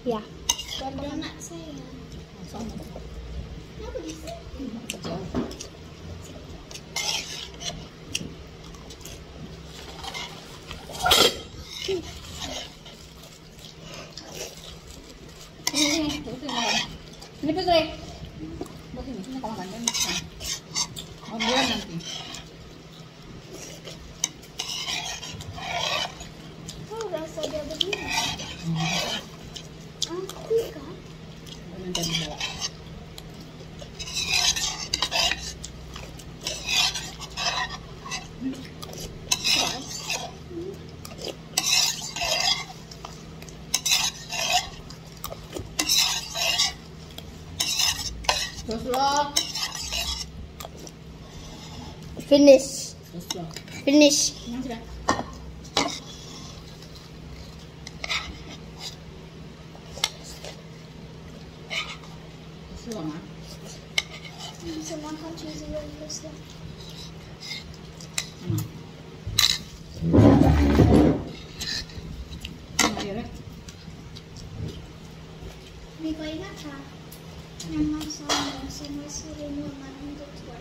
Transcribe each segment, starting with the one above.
Ya. Donat saya. Sama. Kenapa gitu? Ini Putri. Buat ini kalau makan kan. Oh, biar nanti. Oh, rasa dia begini. Aku kan. Nanti dibawa. Terus lo. Finish. Terus lo. Finish. Yang sudah. Terus lo mah. Bisa makan cheesy wafers lah. Ayo deh. Hindi ko ingat ha. Yang masa sering naman untuk tuwa.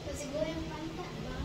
Kasi siguro yung panta ba?